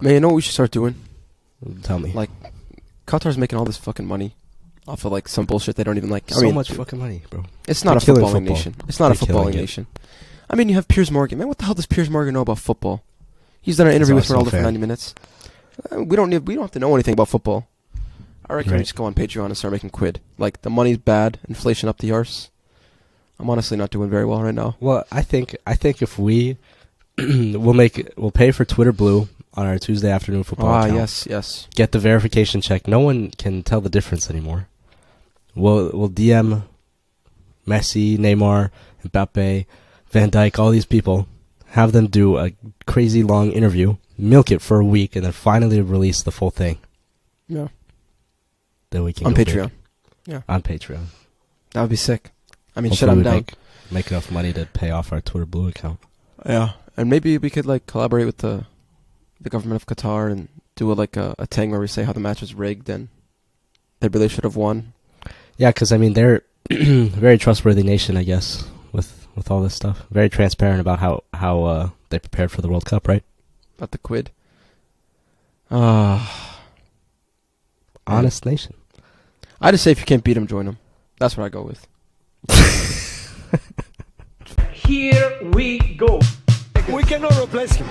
Man, you know what we should start doing? Tell me. Like, Qatar's making all this fucking money off of like some bullshit they don't even like. So much fucking money, bro. It's not a killing footballing football. nation. It's not a They're killing footballing it. nation. I mean, you have Piers Morgan. Man, what the hell does Piers Morgan know about football? He's done an interview with Arsenal Ronaldo for fan. 90 minutes. We don't have to know anything about football. I reckon we Right. just go on Patreon and start making quid. Like, the money's bad, inflation up the arse. I'm honestly not doing very well right now. Well, I think if we we'll pay for Twitter Blue on our Tuesday afternoon football account. Yes. Get the verification check. No one can tell the difference anymore. We'll DM Messi, Neymar, Mbappe, Van Dijk, all these people. Have them do a crazy long interview, milk it for a week, and then finally release the full thing. Yeah. Then we can On go Patreon. big. Yeah. On Patreon. That would be sick. I mean, Hopefully shit, I'm we down. make enough money to pay off our Twitter Blue account. Yeah. And maybe we could, like, collaborate with the government of Qatar and do a thing where we say how the match was rigged and they really should have won. Yeah, because, I mean, they're a very trustworthy nation, I guess, with all this stuff. Very transparent about how they prepared for the World Cup, right? About the quid. Honest nation. I just say if you can't beat them, join them. That's what I go with. Here we go. We cannot replace him.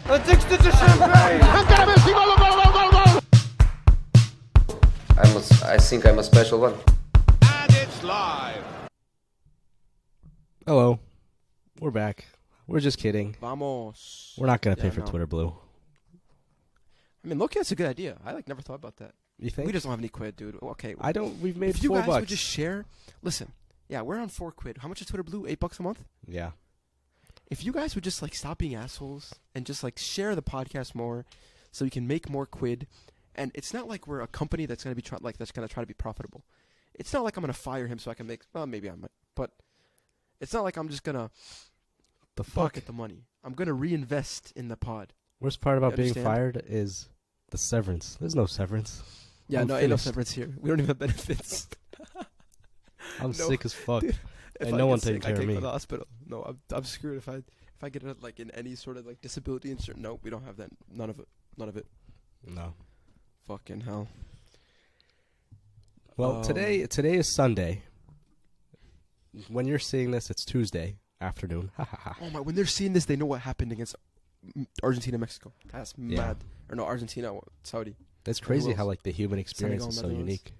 Addicted to champagne. I think I'm a special one. And it's live. Hello. We're back. We're just kidding. Vamos. We're not going to pay Yeah, for no. Twitter Blue. I mean, low-key, that's a good idea. I never thought about that. You think? We just don't have any quid, dude. Okay. We've made If you $4. guys would just share, listen. Yeah, we're on 4 quid. How much is Twitter Blue? $8 a month. Yeah. If you guys would just like stop being assholes and just like share the podcast more, so we can make more quid. And it's not like we're a company that's gonna be that's gonna try to be profitable. It's not like I'm gonna fire him so I can make. Well, maybe I might, but it's not like I'm just gonna The fuck? pocket the money. I'm gonna reinvest in the pod. Worst part about You being understand? fired is the severance. There's no severance. Yeah, I'm no, ain't no finished. severance here. We don't even have benefits. I'm No, sick as fuck. dude, If And I no get one sick, taking care I of can't go me. to the hospital. No, I'm screwed if I get it like in any sort of like disability insert. No, we don't have that. None of it. No. Fucking hell. Well, today is Sunday. When you're seeing this, it's Tuesday afternoon. Ha ha ha. Oh my! When they're seeing this, they know what happened against Argentina, Mexico. That's Yeah. mad. Or no, Argentina, Saudi. It's crazy else? how like the human experience Senegal, is so Netherlands. unique.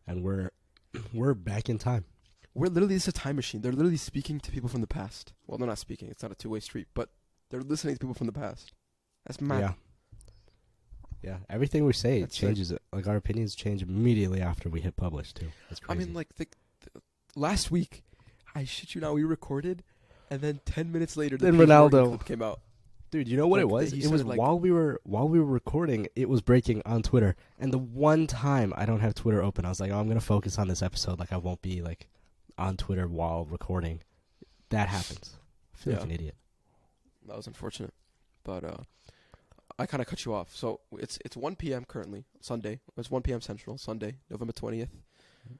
And we're back in time. We're literally, it's a time machine. They're literally speaking to people from the past. Well, they're not speaking. It's not a two-way street. But they're listening to people from the past. That's mad. Yeah. Yeah. Everything we say That's changes. Like our opinions change immediately after we hit publish too. That's I crazy. mean, like last week, I shit you not, we recorded, and then 10 minutes later, the Then Piers Morgan Ronaldo- clip came out. dude, you know what like, it was? he It was started, like- while we were recording, it was breaking on Twitter. And the one time I don't have Twitter open, I was like, oh, I'm gonna focus on this episode. Like I won't be like on Twitter while recording. That happens. I feel like Yeah. an idiot. That was unfortunate, but I kind of cut you off. So it's 1 p.m. currently, Sunday. It's 1 p.m. Central, Sunday, November 20th.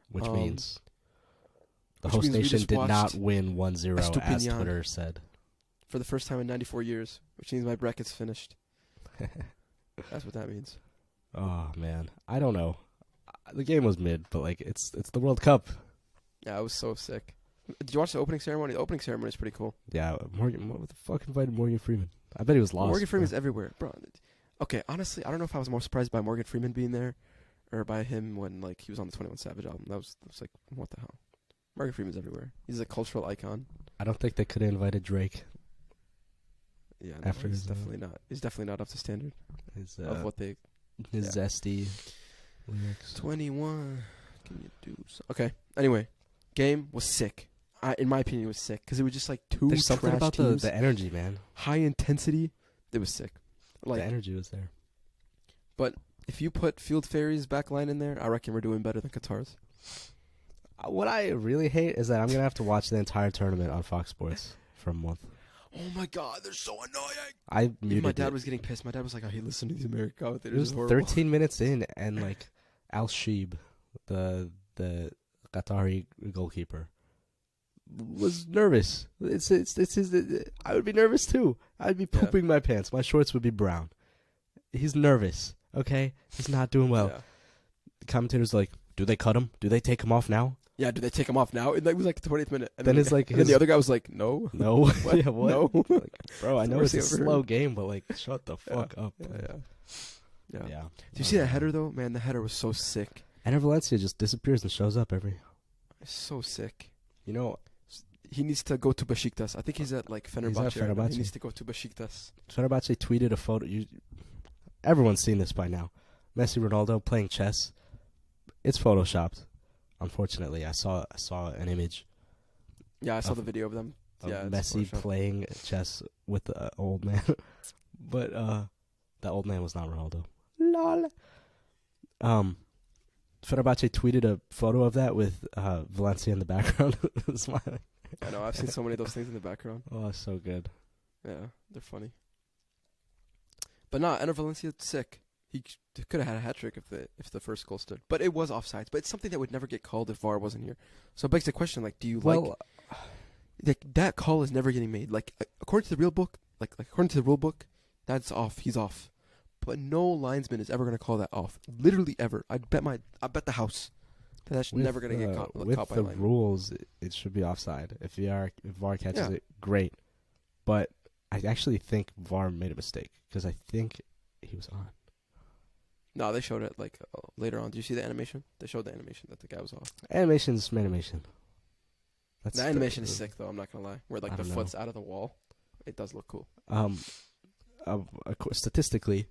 Which means the which host means we nation just did not watched win 1-0 as Estupinian. Twitter said. For the first time in 94 years, which means my bracket's finished. That's what that means. Oh man, I don't know. The game was mid, but like it's the World Cup. Yeah, I was so sick. Did you watch the opening ceremony? The opening ceremony is pretty cool. Yeah, Morgan. What the fuck invited Morgan Freeman? I bet he was lost. Morgan bro. Freeman's everywhere, bro. Okay, honestly, I don't know if I was more surprised by Morgan Freeman being there, or by him when like he was on the 21 Savage album. That was like, what the hell? Morgan Freeman's everywhere. He's a cultural icon. I don't think they could have invited Drake. Yeah, After he's his, definitely not. He's definitely not up to standard His of what they. his yeah. zesty lyrics. 21. Can you do so? Okay. Anyway, game was sick. In my opinion, it was sick because it was just like two There's something trash about teams, the energy, man. high intensity. It was sick. Like, The energy was there. but if you put Field Fairies back line in there, I reckon we're doing better than Qatar's. What I really hate is that I'm gonna have to watch the entire tournament on Fox Sports for a month. Oh my God, they're so annoying. I Even muted my dad it. was getting pissed. My dad was like, "I hate listening to these American It commentators. was It's horrible." 13 minutes in, and like Al Sheeb, the Qatari goalkeeper, was nervous. It's his. I would be nervous too. I'd be pooping my pants. My shorts would be brown. He's nervous. Okay, he's not doing well. Yeah. The commentator's like, "Do they cut him? Do they take him off now?" Yeah, do they take him off now? It was like the 20th minute. And Then it's like and then the other guy was like, no. No. What? Yeah, what? No. Like, bro, I know it's a Worst thing I've slow heard. game, but like, shut the fuck up. Yeah. Yeah. Do you see that header though? Man, the header was so sick. And Valencia just disappears and shows up every. So sick. You know, He needs to go to Besiktas. I think he's at like Fenerbahce. He's at right now. Fenerbahce. He needs to go to Besiktas. Fenerbahce tweeted a photo. Everyone's seen this by now. Messi, Ronaldo playing chess. It's photoshopped. Unfortunately, I saw an image Yeah, I saw Of- the video of them. of Yeah, it's Messi Photoshop. playing chess with the old man, but that old man was not Ronaldo. Lol. Fenerbahce tweeted a photo of that with Valencia in the background, smiling. I know. I've seen so many of those things in the background. Oh, so good. Yeah, they're funny. But nah, Enner Valencia sick. He could have had a hat trick if the first goal stood, but it was offsides. But it's something that would never get called if VAR wasn't here. So it begs the question: like, do you like that call is never getting made? Like according to the real book, like according to the rule book, that's off. He's off. But no linesman is ever going to call that off. Literally ever. I bet the house that that's never going to get caught with by a the lineman. rules. It should be offside. If VAR catches it, great. But I actually think VAR made a mistake because I think he was on. No, they showed it like later on. Did you see the animation? They showed the animation that the guy was off. Animation's animation. That's The animation is sick though. I'm not gonna lie. Where like I the don't foot's out of the wall, it does look cool. Statistically,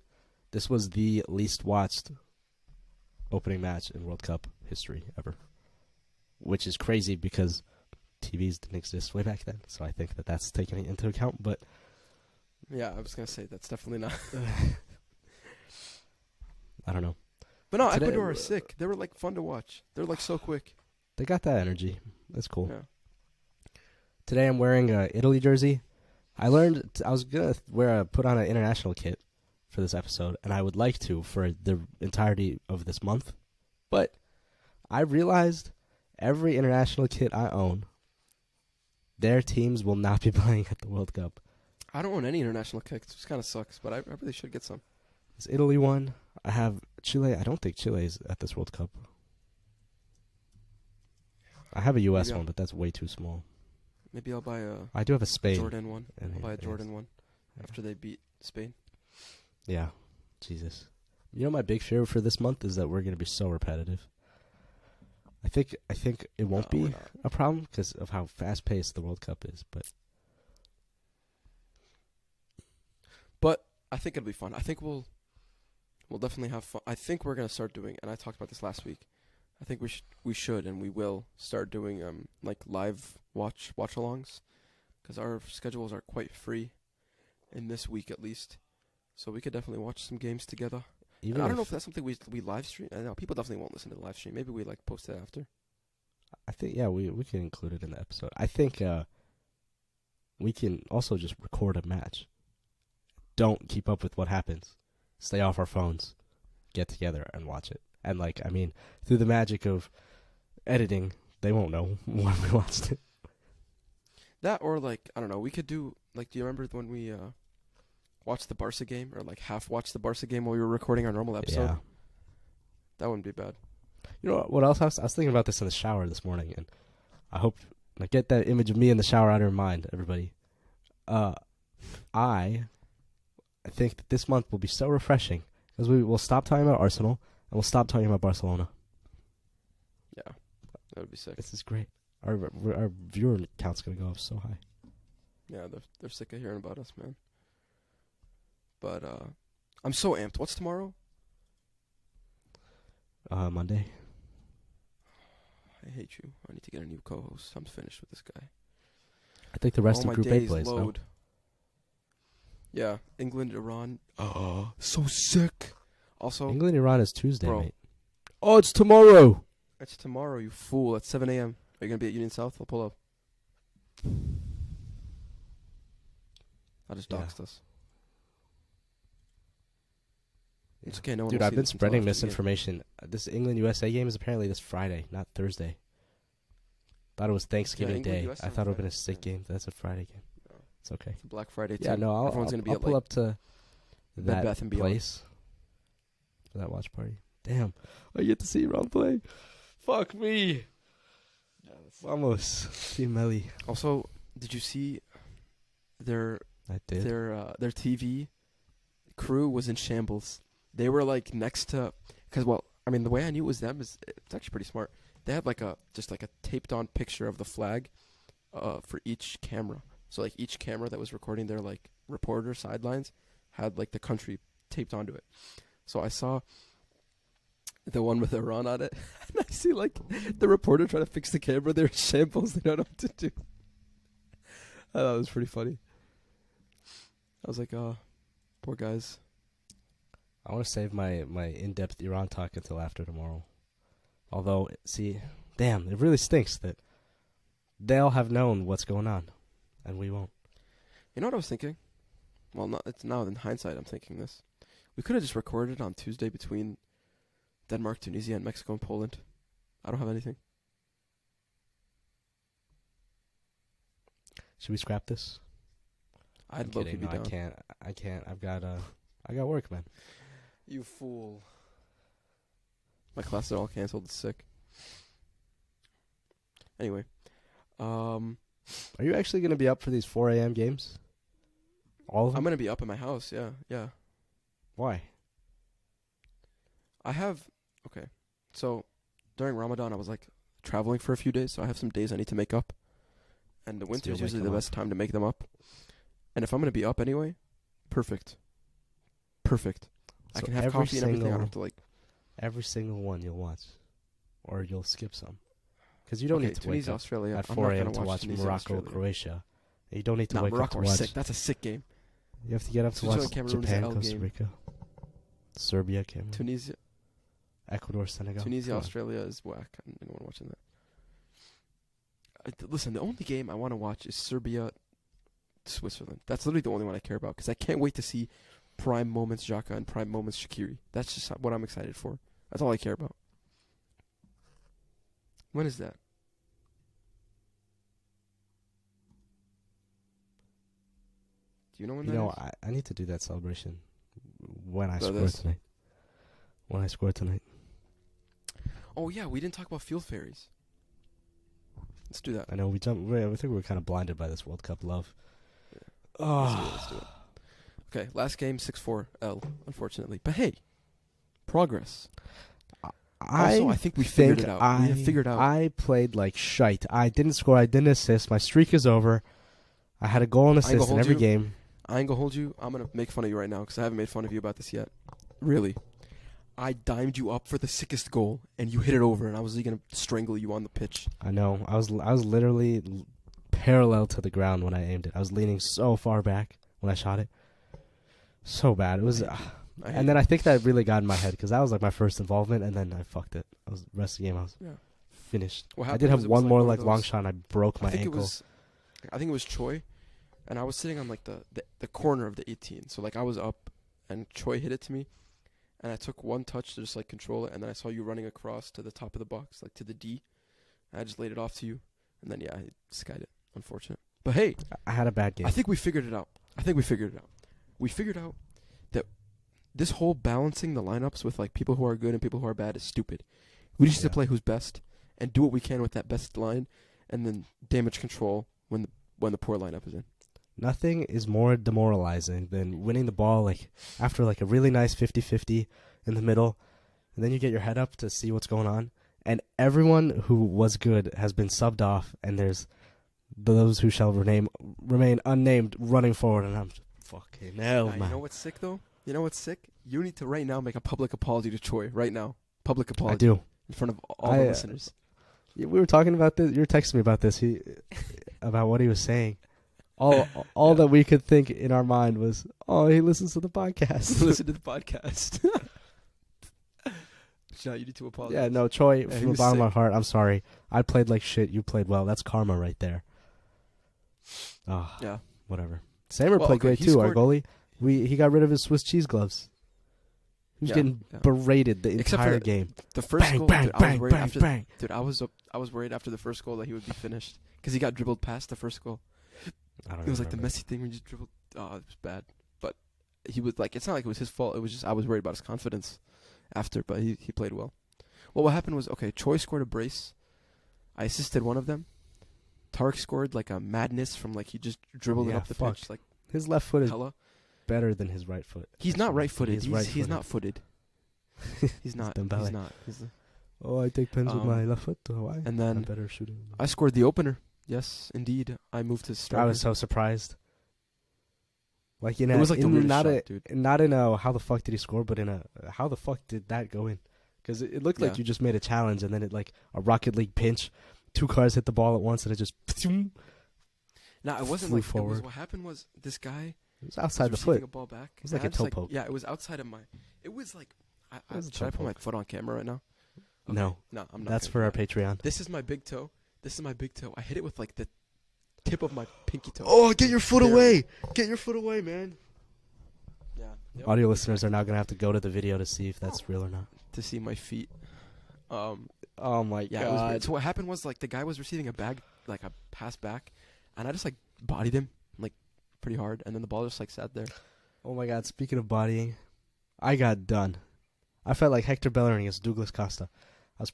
this was the least watched opening match in World Cup history ever, which is crazy because TVs didn't exist way back then. So I think that's taken into account. But Yeah, I was gonna say that's definitely not. I don't know. But no, Today- Ecuador are sick. They were like fun to watch. They're like so quick. They got that energy. That's cool. Yeah. Today I'm wearing a Italy jersey. I learned I was gonna put on an international kit for this episode, and I would like to for the entirety of this month. But I realized every international kit I own, their teams will not be playing at the World Cup. I don't own any international kicks, which kind of sucks. But I really should get some. This Italy one. I have Chile. I don't think Chile is at this World Cup. I have a U.S. Maybe one, but that's way too small. Maybe I'll buy a I do have a Spain. Jordan one. And I'll buy a yes. Jordan one Yeah. after they beat Spain. Yeah. Jesus. You know, my big fear for this month is that we're going to be so repetitive. I think it won't No, we're be not. a problem because of how fast-paced the World Cup is, but But I think it'll be fun. I think we'll definitely have fun. I think we're gonna start doing, and I talked about this last week. I think we should and we will start doing like live watch-alongs, because our schedules are quite free, in this week at least. So we could definitely watch some games together. even And I don't know if that's something we live stream. I know people definitely won't listen to the live stream. Maybe we like post it after. I think we can include it in the episode. I think we can also just record a match. Don't keep up with what happens. Stay off our phones. Get together and watch it. And through the magic of editing, they won't know when we watched it. That or like I don't know. We could do like. Do you remember when we watched the Barca game, or like half watched the Barca game while we were recording our normal episode? Yeah. That wouldn't be bad. You know what else? I was thinking about this in the shower this morning, and I hope get that image of me in the shower out of your mind, everybody. I think that this month will be so refreshing because we will stop talking about Arsenal and we'll stop talking about Barcelona. Yeah, that would be sick. This is great. Our viewer count's gonna go up so high. Yeah, they're sick of hearing about us, man. But I'm so amped. What's tomorrow? Monday. I hate you. I need to get a new co-host. I'm finished with this guy. I think the rest All of my Group A days plays. No? load. Yeah, England, Iran. So sick. Also, England Iran is Tuesday, Bro. mate. Oh, it's tomorrow. it's tomorrow, you fool. At 7 a.m. Are you gonna be at Union South? I'll pull up. I just Yeah. doxed us. It's okay. No one Dude, will I've see been this until spreading after the game. misinformation. This England USA game is apparently this Friday, not Thursday. Thought it was Thanksgiving England, Day. US I on thought it would have been a Friday. sick game. That's a Friday game. No. It's okay. It's Black Friday too. Yeah, no, Everyone's gonna be I'll at pull like up to Bed Bath that and Beyond. place for that watch party. Damn, I get to see Ron play. Fuck me. Vamos, Team Melly. Also, did you see their I did. their TV crew was in shambles. They were like next to, because the way I knew it was them is it's actually pretty smart. They had like a taped on picture of the flag, for each camera. So like each camera that was recording their like reporter sidelines had like the country taped onto it. So I saw the one with Iran on it, and I see like the reporter trying to fix the camera. They're in shambles. They don't know what to do. I thought it was pretty funny. I was like, poor guys. I want to save my in-depth Iran talk until after tomorrow. Although, see, damn, it really stinks that they'll have known what's going on, and we won't. You know what I was thinking? Well, it's now in hindsight I'm thinking this. We could have just recorded on Tuesday between Denmark, Tunisia, and Mexico and Poland. I don't have anything. Should we scrap this? I'd I'm low-key kidding. be No, down. I can't. I got work, man. You fool. My classes are all canceled. It's sick. Anyway. Are you actually going to be up for these 4 a.m. games? All of them? I'm going to be up at my house, yeah. Yeah. Why? I have... Okay. So, during Ramadan, I was, like, traveling for a few days, so I have some days I need to make up. And the winter is you'll make usually them the up. best time to make them up. And if I'm going to be up anyway, perfect. Perfect. I So can have every coffee and everything. I single- don't have to, like... Every single one you'll watch. Or you'll skip some. Because you don't Okay, need to Tunisia, wake up Australia. at I'm 4 not a.m. gonna to watch Tunisia, Morocco, Australia. Croatia. You don't need to Nah, wake Morocco up are to watch... sick. That's a sick game. You have to get up to Switzerland, watch Cameroon is Japan, an L Costa game. Rica, Serbia, Cameroon, Tunisia, Ecuador, Senegal. Tunisia, Come on. Australia is whack. I don't want watching that. Listen, the only game I want to watch is Serbia, Switzerland. That's literally the only one I care about because I can't wait to see prime moments Xhaka and prime moments Shaqiri. That's just what I'm excited for. That's all I care about. When is that? Do you know when You that know, is? I need to do that celebration when I So score this- tonight. When I score tonight. Oh yeah, we didn't talk about field fairies. Let's do that. I know we jumped. I think we're kind of blinded by this World Cup love. Let's do it. Okay, last game 6-4 L, unfortunately. But hey, progress. Also, I think we figured it out. We have figured out. I played like shite. I didn't score. I didn't assist. My streak is over. I had a goal and I ain't gonna assist in hold every you. game. I ain't gonna hold you. I'm gonna make fun of you right now because I haven't made fun of you about this yet. Really. I dimed you up for the sickest goal, and you hit it over, and I was gonna strangle you on the pitch. I know. I was literally parallel to the ground when I aimed it. I was leaning so far back when I shot it. So bad. It was. And then I think that really got in my head because that was like my first involvement, and then I fucked it. I was the rest of the game. I was finished. What I happened did have was it one was more one like of long those- shot, and I broke my I think ankle. I think it was Choi, and I was sitting on like the corner of the 18. So like I was up, and Choi hit it to me, and I took one touch to just like control it, and then I saw you running across to the top of the box, like to the D. And I just laid it off to you, and then I skied it. Unfortunate, but hey, I had a bad game. I think we figured it out. We figured out that this whole balancing the lineups with like people who are good and people who are bad is stupid. We just need to play who's best and do what we can with that best line, and then damage control when the poor lineup is in. Nothing is more demoralizing than winning the ball like after like a really nice 50-50 in the middle, and then you get your head up to see what's going on, and everyone who was good has been subbed off, and there's those who shall remain unnamed running forward, and I'm just, fucking hell, You man. know what's sick though? You know what's sick? You need to right now make a public apology to Choi right now. Public apology. I do. In front of all the listeners. We were talking about this. You were texting me about this. About what he was saying. All that we could think in our mind was, oh, he listens to the podcast. Listen to the podcast. John, you need to apologize. Yeah, no, Troy, Yeah, he from the was bottom of my sick. heart, I'm sorry. I played like shit. You played well. That's karma right there. Oh, Yeah. whatever. Samer Well, played okay, great he too. Our scored- goalie. He got rid of his Swiss cheese gloves. He was Yeah, getting yeah. berated the Except for entire game. The first Bang, goal, bang, dude, I was bang, worried bang, after. bang. Dude, I was worried after the first goal that he would be finished because he got dribbled past the first goal. I don't It was like the remember. Messi thing where you just dribbled. Oh, it was bad. But he was like, it's not like it was his fault. It was just I was worried about his confidence after, but he played well. Well, what happened was, okay, Choi scored a brace. I assisted one of them. Tarek scored like a madness from like he just dribbled it Yeah, up the fuck. pitch like His left foot is hella. better than his right foot. He's not right-footed. He's He's right-footed. not footed. He's not. Dembele. He's not. He's Oh, I take pens with my Um, left foot. Why? and I'm then better shooting. I scored the opener. Yes, indeed. I moved to striker. I was so surprised. Like It was like the weirdest not shot, dude. not in a how the fuck did he score, but in a how the fuck did that go in? Because it looked like Yeah. you just made a challenge and then it like a Rocket League pinch, 2 cars hit the ball at once and it just it No, it wasn't flew like it was, forward. what happened was this guy was outside the was receiving foot. a ball back. It was and like I a just, toe poke. Yeah, it was outside of my. It was like. It was a Should I toe put my poke. foot on camera right now? No, No, I'm not. that's gonna for do our that. Patreon. This is my big toe. This is my big toe. I hit it with like the tip of my pinky toe. Oh, get your foot Barely. away! Get your foot away, man! Yeah. Yep. Audio listeners are now gonna have to go to the video to see if that's real or not. To see my feet. Oh my Yeah. It was weird. So what happened was like the guy was receiving a pass back, and I just like bodied him like pretty hard, and then the ball just like sat there. Oh my god, speaking of bodying, I got done. I felt like Hector Bellerin against Douglas Costa.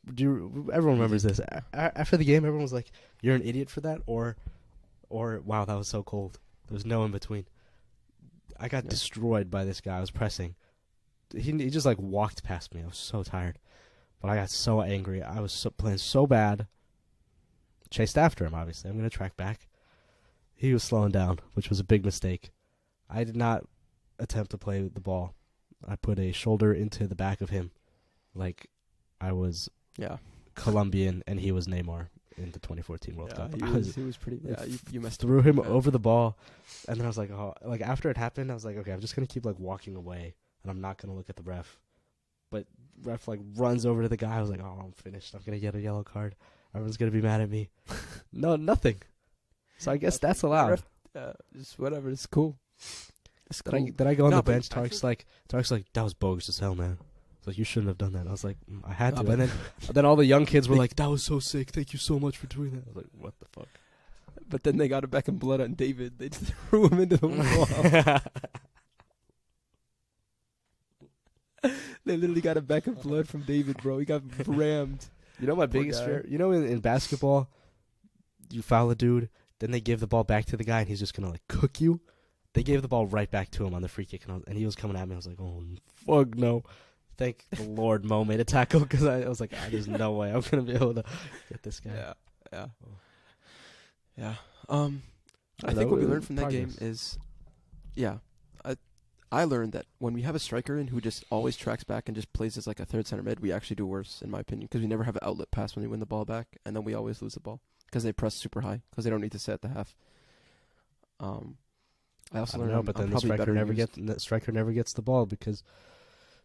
Everyone remembers this. After the game, everyone was like, "You're an idiot for that," or "Wow, that was so cold." There was no in between. I got Yeah. destroyed by this guy. I was pressing. He just like walked past me. I was so tired, but I got so angry. I was playing so bad. Chased after him. Obviously, I'm gonna track back. He was slowing down, which was a big mistake. I did not attempt to play the ball. I put a shoulder into the back of him, like I was Yeah. Colombian and he was Neymar in the 2014 World Cup. He I was pretty. Yeah, you messed threw him Yeah. over the ball, and then I was like, oh, like after it happened, I was like, okay, I'm just gonna keep like walking away, and I'm not gonna look at the ref. But ref like runs over to the guy. I was like, oh, I'm finished. I'm gonna get a yellow card. Everyone's gonna be mad at me. No, nothing. So I guess that's allowed. Just whatever. It's cool. It's cool. Did I go on No, the but bench? I Tarek's like, that was bogus as hell, man. It's like, you shouldn't have done that. I was like, I had No, to. but- And then all the young kids were like, that was so sick. Thank you so much for doing that. I was like, what the fuck? But then they got it back in blood on David. They just threw him into the wall. They literally got it back in blood from David, bro. He got rammed. You know my Poor biggest guy. fear? You know in basketball, you foul a dude, then they give the ball back to the guy, and he's just going to, like, cook you? They gave the ball right back to him on the free kick, and he was coming at me. I was like, oh, fuck no. Thank the Lord Mo made a tackle, because I was like, there's no way I'm going to be able to get this guy. Yeah. I think what we learned from that game is, I learned that when we have a striker in who just always tracks back and just plays as like a third center mid, we actually do worse, in my opinion, because we never have an outlet pass when we win the ball back, and then we always lose the ball because they press super high because they don't need to set the half. I also I don't learned know, I'm but then the probably striker better never used. gets the ball because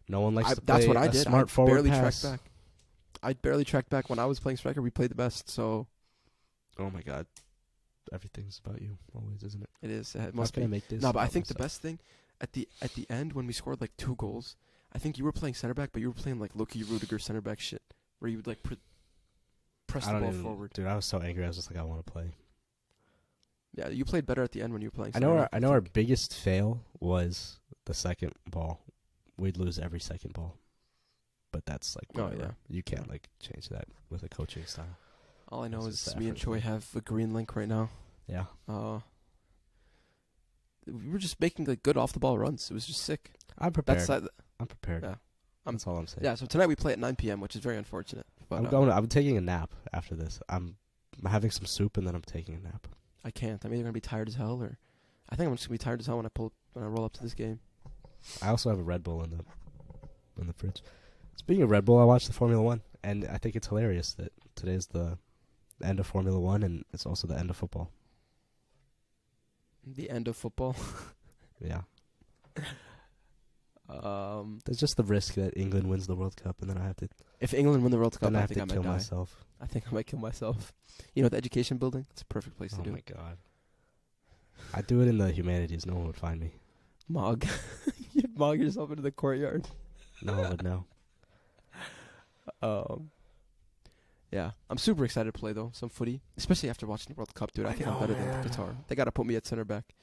no one likes to play That's what I a did. smart I forward barely pass. tracked back. I barely tracked back when I was playing striker. We played the best, so Oh my god, everything's about you always, isn't it? it is. It How must can be. I make this? No, but I about think the myself? best thing at the end when we scored like 2 goals, I think you were playing center back, but you were playing like Loki Rudiger center back shit, where you would like press the ball forward. Dude, I was so angry. I was just like, I want to play. Yeah, you played better at the end when you were playing. I center know. back, I know. Our think. biggest fail was the second ball. We'd lose every second ball, but that's like, Oh, whatever. yeah. You can't like change that with a coaching style. All I know This is is the me and effort Choi thing. have a green link right now. Yeah. We were just making like good off the ball runs. It was just sick. I'm prepared. That's I'm prepared. Yeah. That's all I'm saying. yeah. So tonight we play at 9 p.m., which is very unfortunate. But I'm taking a nap after this. I'm having some soup and then I'm taking a nap. I can't. I'm either gonna be tired as hell, or I think I'm just gonna be tired as hell when I roll up to this game. I also have a Red Bull in the fridge. Speaking of Red Bull, I watched the Formula 1 and I think it's hilarious that today's the end of Formula 1 and it's also the end of football. The end of football. Yeah. There's just the risk that England wins the World Cup and then I have to If England win the World Cup, then I I have think to I might kill die. myself. I think I might kill myself. You know, the education building? It's a perfect place to Oh do my it. god. I'd do it in the humanities. No one would find me. Mog. You'd mog yourself into the courtyard. No one would know. Yeah, I'm super excited to play though some footy, especially after watching the World Cup, dude. I think I'm better than Qatar. They gotta put me at center back.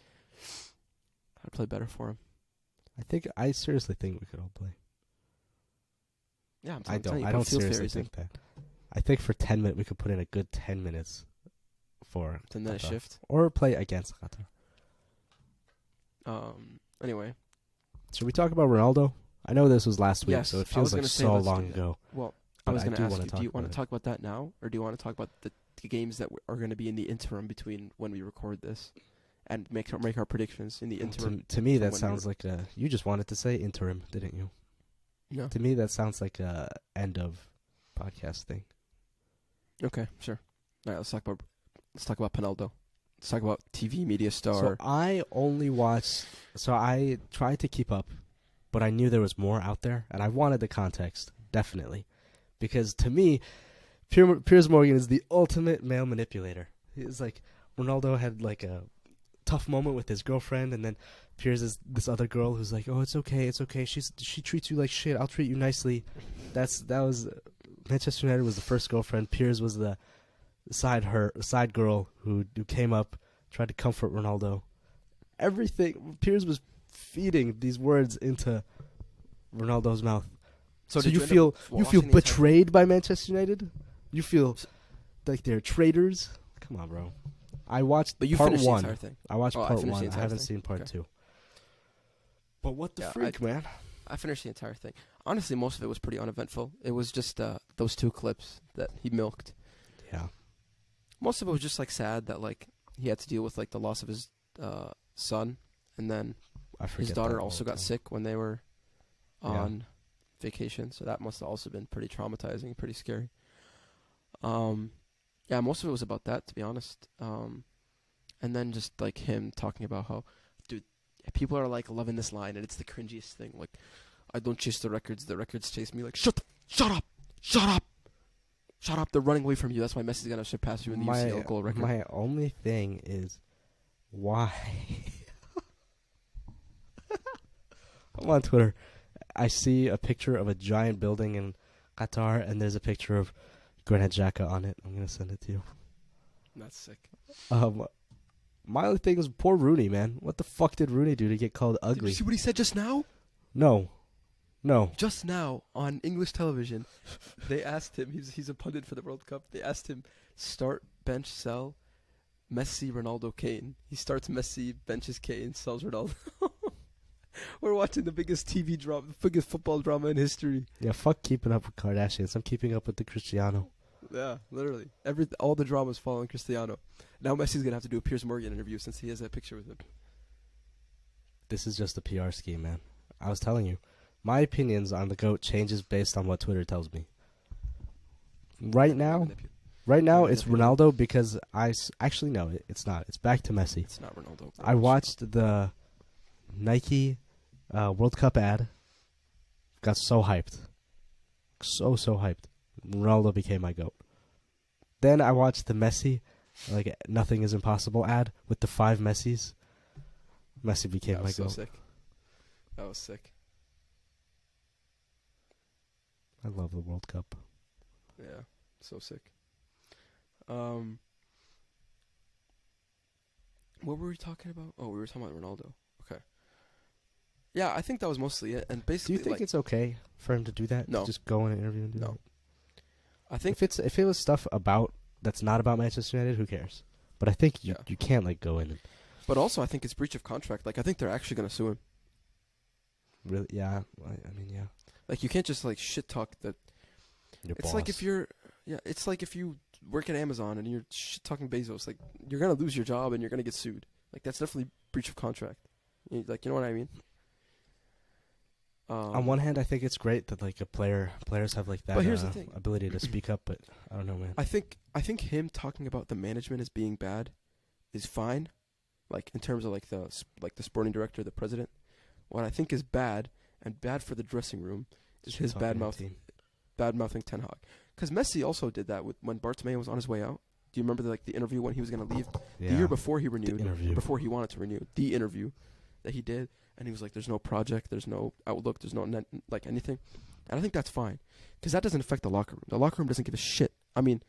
I'd play better for him. I seriously think we could all play. Yeah, I telling you, don't put field seriously fairies in. think that. I think for 10 minutes we could put in a good 10 minutes for 10-minute Qatar. shift. Or play against Qatar. Anyway, Should we talk about Ronaldo? I know this was last week, Yes, so it I was feels like gonna say so let's do long that. ago. well, But I was I going do to ask wanna you, talk do you want about to talk about that now, or do you want to talk about the games that are going to be in the interim between when we record this and make our predictions in the interim? To me, from that when sounds like a... You just wanted to say interim, didn't you? No. To me, that sounds like a end of podcast thing. Okay, sure. All right, let's talk about Penaldo. Let's talk about TV media star. So I only watched... So I tried to keep up, but I knew there was more out there, and I wanted the context, definitely. Because to me, Piers Morgan is the ultimate male manipulator. It's like Ronaldo had like a tough moment with his girlfriend, and then Piers is this other girl who's like, "Oh, it's okay. She treats you like shit. I'll treat you nicely." That was Manchester United was the first girlfriend. Piers was the side girl who came up, tried to comfort Ronaldo. Everything Piers was feeding these words into Ronaldo's mouth. So did you end feel up you watching feel the entire- betrayed by Manchester United? You feel like they're traitors? Come on, bro. I watched But you part finished one. the entire thing. I watched Oh, I part finished the one. I entire haven't thing. seen part Okay. two. But what the Yeah, freak, man? I finished the entire thing. Honestly, most of it was pretty uneventful. It was just those two clips that he milked. Yeah. Most of it was just like sad that like he had to deal with like the loss of his son, and then I forget his daughter that all also the got time. sick when they were Yeah. on vacation. So that must have also been pretty traumatizing, pretty scary. Yeah, most of it was about that, to be honest. And then just like him talking about how, dude, people are like loving this line, and it's the cringiest thing. Like, I don't chase the records chase me. Like, shut up! They're running away from you. That's why Messi's gonna surpass you in the UCL goal record. My only thing is why I'm on Twitter. I see a picture of a giant building in Qatar, and there's a picture of Granit Xhaka on it. I'm gonna send it to you. That's sick. My only thing is poor Rooney, man. What the fuck did Rooney do to get called Did ugly? you see what he said just now? No. Just now on English television, they asked him. He's a pundit for the World Cup. They asked him start, bench, sell, Messi, Ronaldo, Kane. He starts Messi, benches Kane, sells Ronaldo. We're watching the biggest TV drama, the biggest football drama in history. Yeah, fuck keeping up with Kardashians. I'm keeping up with the Cristiano. Yeah, literally. All the drama's following Cristiano. Now Messi's gonna have to do a Piers Morgan interview since he has that picture with him. This is just a PR scheme, man. I was telling you. My opinions on the GOAT changes based on what Twitter tells me. Right now, it's Ronaldo because actually no, it's not. It's back to Messi. It's not Ronaldo. I watched the Nike World Cup ad. Got so hyped. So hyped. Ronaldo became my GOAT. Then I watched the Messi, like Nothing is Impossible ad with the 5 Messis. Messi became my so GOAT. sick. That was sick. I love the World Cup. Yeah, so sick. What were we talking about? Oh, we were talking about Ronaldo. Okay. Yeah, I think that was mostly it. And Do basically, you think like, it's okay for him to do that? No. To just go in an interview and do No. that? I think If it was stuff that's not about Manchester United, who cares? But I think you can't like go in and but also I think it's breach of contract. Like I think they're actually gonna sue him. really, yeah. I mean, yeah. Like you can't just like shit talk that. Your It's boss. like it's like if you work at Amazon and you're shit talking Bezos, like you're gonna lose your job and you're gonna get sued. Like that's definitely breach of contract. Like you know what I mean? On one hand, I think it's great that like players have like that But here's the thing. ability to speak up. But I don't know, man. I think him talking about the management as being bad is fine, like in terms of like the sporting director, the president. What I think is bad and bad for the dressing room is his Talking bad team. mouthing Ten Hag. Because Messi also did that when Bartomeu was on his way out. Do you remember the interview when he was going to leave Yeah. the year before he renewed, interview. before he wanted to renew the interview? that he did, and he was like, "There's no project, there's no outlook, there's no like anything," and I think that's fine, because that doesn't affect the locker room. The locker room doesn't give a shit. I mean,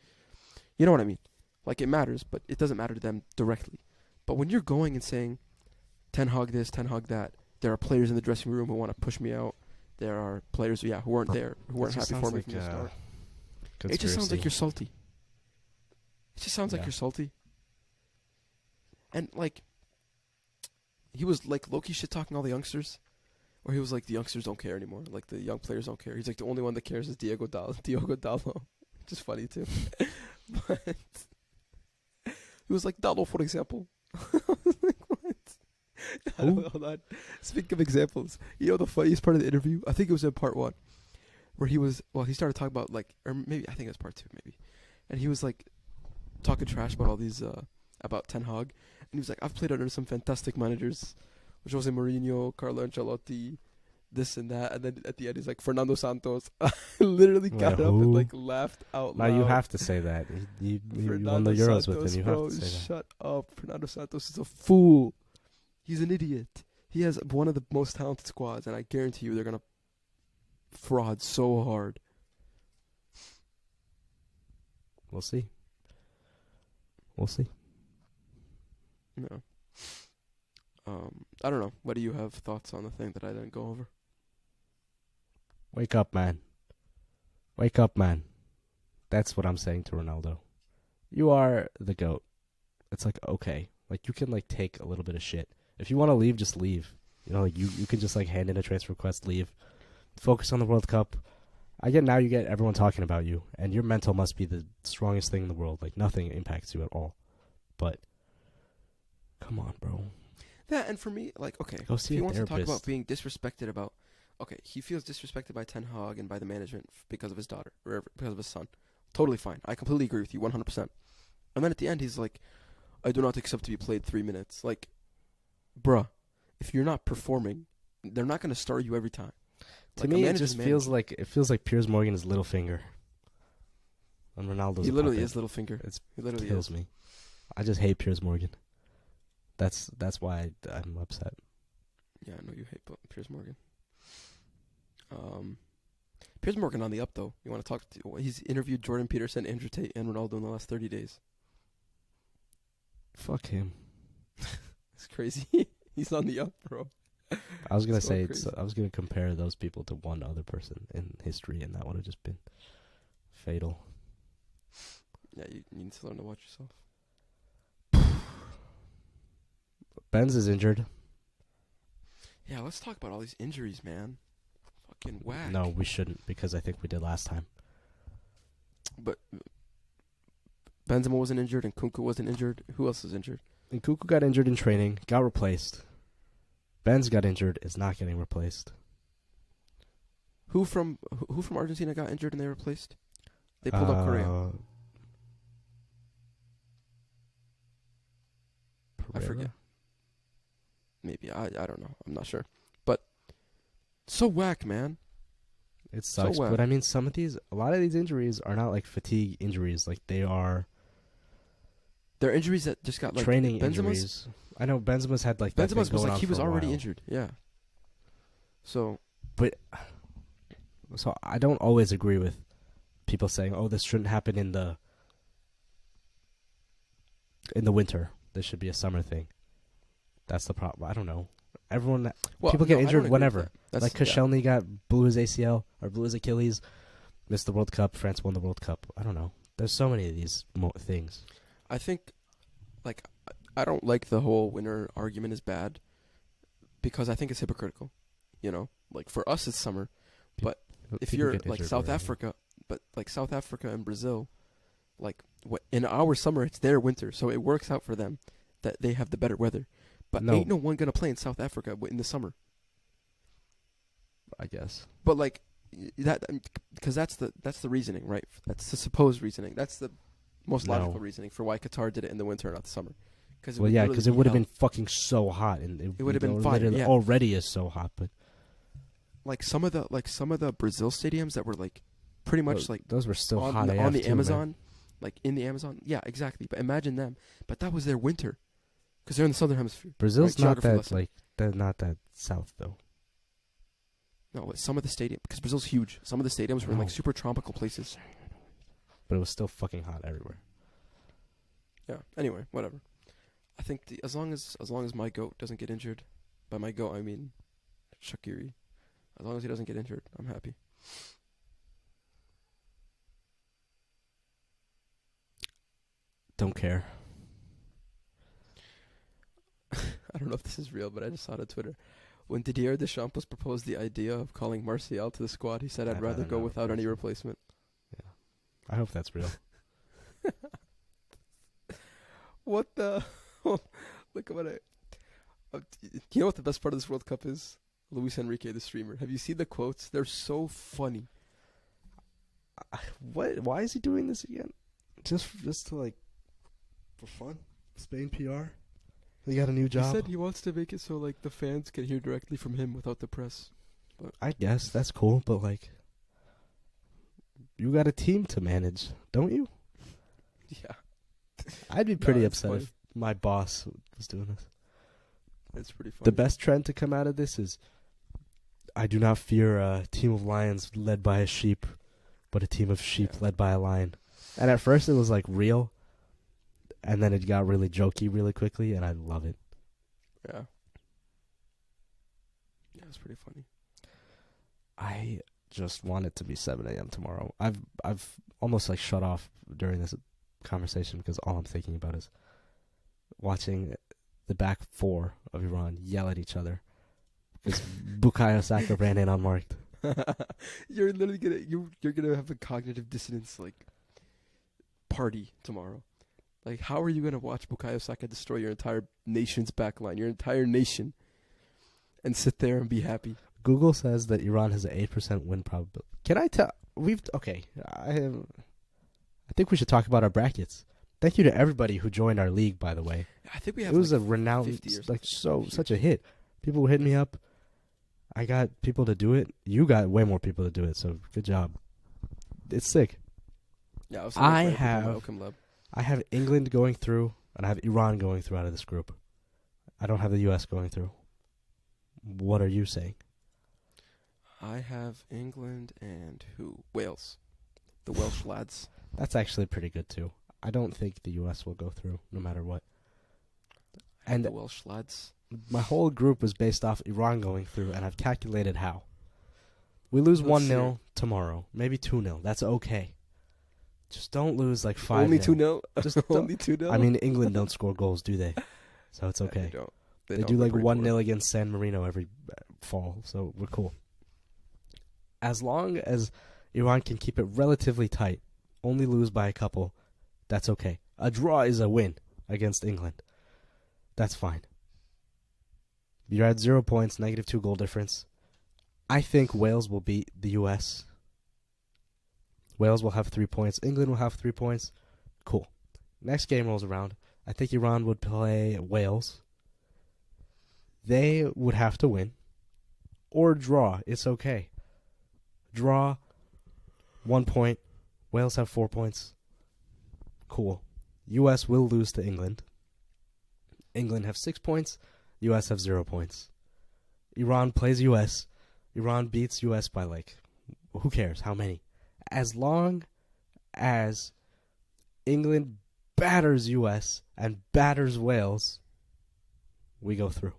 you know what I mean? Like, it matters, but it doesn't matter to them directly. But when you're going and saying, "Ten Hag this, Ten Hag that," there are players in the dressing room who want to push me out. There are players, who weren't there, who weren't happy for me from the start. It just sounds like you're salty. It just sounds like you're salty. And, like, he was, like, low-key shit-talking all the youngsters. Or he was like, the youngsters don't care anymore. Like, the young players don't care. He's like, the only one that cares is Diogo Dallo. Which is funny, too. But he was like, Dallo, for example. I was like, what? Hold on. Speaking of examples, you know the funniest part of the interview? I think it was in part 1. Where he started talking about, like, or maybe, I think it was part 2, maybe. And he was, like, talking trash about all these, about Ten Hag. And he was like, I've played under some fantastic managers. Jose Mourinho, Carlo Ancelotti, this and that. And then at the end, he's like, Fernando Santos. I literally got up and, like, laughed out loud. Now you have to say that. You won the Euros with him. You have to say that. Shut up. Fernando Santos is a fool. He's an idiot. He has one of the most talented squads, and I guarantee you they're going to fraud so hard. We'll see. We'll see. No. I don't know. What do you have thoughts on the thing that I didn't go over? Wake up, man. Wake up, man. That's what I'm saying to Ronaldo. You are the GOAT. It's like, okay. Like, you can, like, take a little bit of shit. If you want to leave, just leave. You know, like, you can just, like, hand in a transfer request, leave. Focus on the World Cup. I get now you get everyone talking about you, and your mental must be the strongest thing in the world. Like, nothing impacts you at all. But, come on, bro. Yeah, and for me, like, okay, go see if he a wants therapist. to talk about being disrespected about, okay, he feels disrespected by Ten Hag and by the management because of his daughter, or because of his son. Totally fine. I completely agree with you, 100%. And then at the end, he's like, I do not accept to be played 3 minutes. Like, bruh, if you're not performing, they're not going to start you every time. To me, it just feels like Piers Morgan is Littlefinger. And Ronaldo's he a literally puppet. is Littlefinger. He literally kills me. I just hate Piers Morgan. That's why I'm upset. Yeah, I know you hate Piers Morgan. Piers Morgan on the up, though. You want to talk to... He's interviewed Jordan Peterson, Andrew Tate, and Ronaldo in the last 30 days. Fuck him. It's crazy. He's on the up, bro. I was gonna So I was gonna compare those people to one other person in history, and that would have just been fatal. Yeah, you need to learn to watch yourself. Benz is injured. Yeah, let's talk about all these injuries, man. Fucking whack. No, we shouldn't, because I think we did last time. But Benzema wasn't injured and Kunku wasn't injured. Who else is injured? And Kuku got injured in training, got replaced. Benz got injured, is not getting replaced. Who from Argentina got injured and they replaced? They pulled up Correa. I forget. Maybe. I don't know. I'm not sure. But so whack, man. It sucks, whack. but I mean, a lot of these injuries are not like fatigue injuries. Like, they are... They're injuries that just got, like... training Benzema's injuries. I know Benzema's had, like, that Benzema's thing was going like on he was for a already while. injured. Yeah. So I don't always agree with people saying, "Oh, this shouldn't happen in the winter. This should be a summer thing." That's the problem. I don't know. People get injured whenever. Like Koscielny blew his ACL or blew his Achilles, missed the World Cup. France won the World Cup. I don't know. There's so many of these things. I think, like, I don't like the whole winter argument is bad because I think it's hypocritical. You know, like, for us it's summer, but if you're like South Africa, South Africa and Brazil, like, in our summer it's their winter, so it works out for them that they have the better weather. But ain't no one gonna play in South Africa in the summer. I guess. But like that, because that's the reasoning, right? That's the supposed reasoning. That's the most logical reasoning for why Qatar did it in the winter, not the summer. Because it would have been fucking so hot, and it would have been fine. Yeah. Already is so hot, but like some of the Brazil stadiums that were like pretty much like those were still on hot the too, Amazon, man. like in the Amazon. Yeah, exactly. But imagine them. But that was their winter, because they're in the southern hemisphere. Brazil's right? not that like They're not that south though. No, some of the stadium because Brazil's huge. Some of the stadiums were in like No. super tropical places. But it was still fucking hot everywhere. Yeah. Anyway, whatever. I think as long as my goat doesn't get injured, by my goat I mean Shaqiri. As long as he doesn't get injured, I'm happy. Don't care. I don't know if this is real, but I just saw it on Twitter. When Didier Deschamps proposed the idea of calling Martial to the squad, he said, "I'd rather go without any replacement." I hope that's real. What the? Look at what you know what the best part of this World Cup is? Luis Enrique, the streamer. Have you seen the quotes? They're so funny. What? Why is he doing this again? Just to like, for fun? Spain PR? He got a new job? He said he wants to make it so like the fans can hear directly from him without the press. But I guess that's cool, but like, you got a team to manage, don't you? yeah, I'd be pretty it's upset funny. if my boss was doing this. It's pretty funny. The best trend to come out of this is, I do not fear a team of lions led by a sheep, but a team of sheep Yeah. led by a lion. And at first it was like real, and then it got really jokey really quickly, and I love it. Yeah. Yeah, it's pretty funny. I just want it to be 7 a.m. tomorrow. I've almost like shut off during this conversation because all I'm thinking about is watching the back four of Iran yell at each other because Bukayo Saka ran in unmarked. You're literally gonna you're gonna have a cognitive dissonance like party tomorrow. Like, how are you gonna watch Bukayo Saka destroy your entire nation's backline, your entire nation, and sit there and be happy? Google says that Iran has an 8% win probability. Can I tell? I think we should talk about our brackets. Thank you to everybody who joined our league, by the way. I think we have. It was like a renowned, 50 or like something. such a hit. People were hitting me up. I got people to do it. You got way more people to do it, so good job. It's sick. Yeah, I, was I sending it to my have- Outcome Lab. I have England going through, and I have Iran going through out of this group. I don't have the U.S. going through. What are you saying? I have England and who? Wales. The Welsh lads. That's actually pretty good, too. I don't think the U.S. will go through, no matter what. I have And the Welsh lads. my whole group was based off Iran going through, and I've calculated how. We lose Let's 1-0 tomorrow, maybe 2-0. That's okay. Just don't lose like 5-0. Only 2-0. Just don't- Only 2-0. I mean, England don't score goals, do they? So it's Yeah, okay. They don't. They don't. do They're like pretty 1-0 poor. against San Marino every fall, so we're cool. As long as Iran can keep it relatively tight, only lose by a couple, that's okay. A draw is a win against England. That's fine. You're at 0 points, -2 goal difference. I think Wales will beat the U.S. Wales will have 3 points. England will have 3 points. Cool. Next game rolls around. I think Iran would play Wales. They would have to win. Or draw. It's okay. Draw. 1 point. Wales have 4 points. Cool. U.S. will lose to England. England have 6 points. U.S. have 0 points. Iran plays U.S. Iran beats U.S. by like, who cares? How many? As long as England batters U.S. and batters Wales, we go through.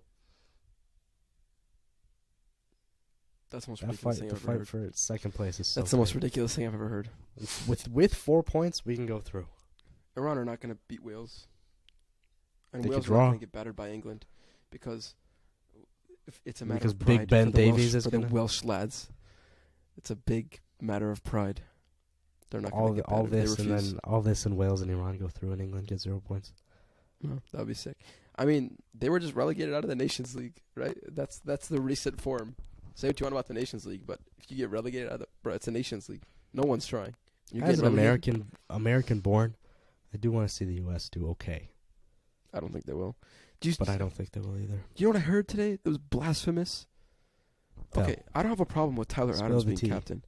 That's the most That ridiculous fight, thing the I've ever fight heard. for second place is so That's the most great. ridiculous thing I've ever heard. With 4 points, we can go through. Iran are not going to beat Wales. And They could Wales are draw. not going to get battered by England because if it's a matter Because of Big pride Ben for the Davies Welsh, is for the gonna- Welsh lads. It's a big matter of pride. They're not going All to get all battered. this They and refuse. then all this and Wales and Iran go through and England get 0 points. No, that would be sick. I mean, they were just relegated out of the Nations League, right? That's the recent form. Say what you want about the Nations League, but if you get relegated out of it's a Nations League. No one's trying. You As get an relegated- American born, I do want to see the U.S. do okay, I don't think they will. Do you, but I don't think they will either. You know what I heard today? That was blasphemous. Tell. Okay, I don't have a problem with Tyler Spill Adams the being tea. captain,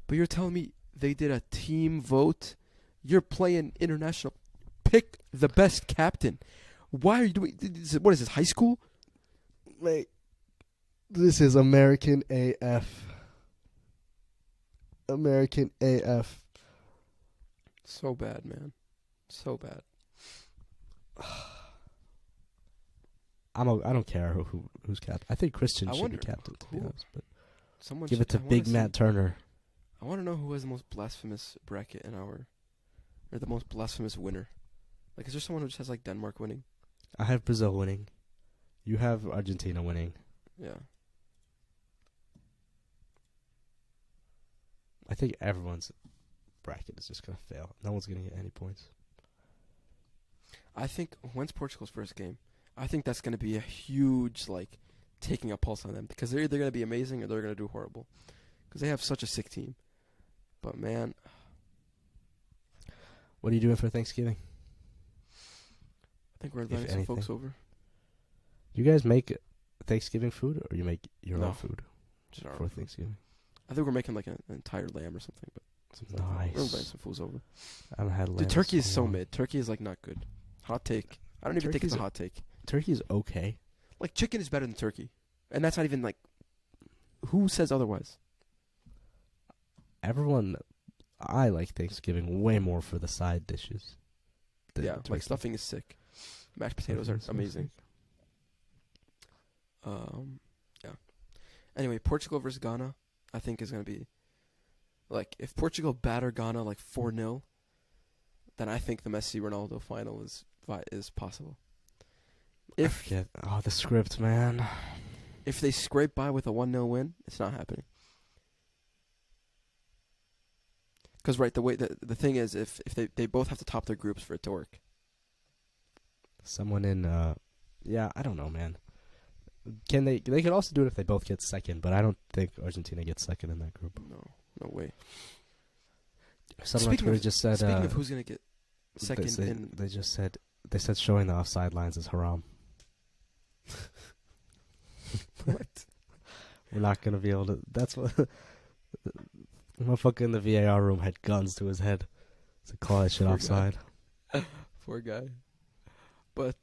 but you're telling me they did a team vote? You're playing international. Pick the best captain. Why are you doing? What is this? High school? Mate, this is American AF. American AF. So bad, man. So bad. I don't care who's captain. I think Christian I should be wonder captain, to be who- honest. But Someone give should, it to I wanna Big see- Matt Turner. I want to know who has the most blasphemous bracket in our, or the most blasphemous winner. Like, is there someone who just has like Denmark winning? I have Brazil winning. You have Argentina winning. Yeah. I think everyone's bracket is just gonna fail. No one's gonna get any points. I think when's Portugal's first game? I think that's going to be a huge, like, taking a pulse on them because they're either going to be amazing or they're going to do horrible because they have such a sick team. But man, What are you doing for Thanksgiving? I think we're inviting some folks over. You guys make Thanksgiving food, or you make your No. own food Just our for own food. Thanksgiving? I think we're making like an entire lamb or something. But something like that. Nice. We're inviting some fools over. I haven't had lamb. Dude, turkey in is so long. mid. Turkey is like not good. Hot take. I don't even think it's a Turkey's- hot take. Turkey's okay. Like chicken is better than turkey, and that's not even like. Who says otherwise? I like Thanksgiving way more for the side dishes. than Yeah, turkey. like stuffing is sick. Mashed potatoes are Stuffing's so amazing. sick. Yeah. Anyway, Portugal versus Ghana, I think is gonna be, like, if Portugal batter Ghana like 4-0, then I think the Messi Ronaldo final is possible. I If forget. Oh, the script, man. if they scrape by with a 1-0 win, it's not happening. Because right, the thing is, if they both have to top their groups for it to work. Someone in, yeah, I don't know, man. Can they could also do it if they both get second, but I don't think Argentina gets second in that group. No way. Someone on Twitter just said, speaking of who's gonna get second they said showing the offside lines is haram. what? We're not gonna be able to. That's what. The motherfucker in the VAR room had guns to his head to call that shit Poor offside. Poor guy. But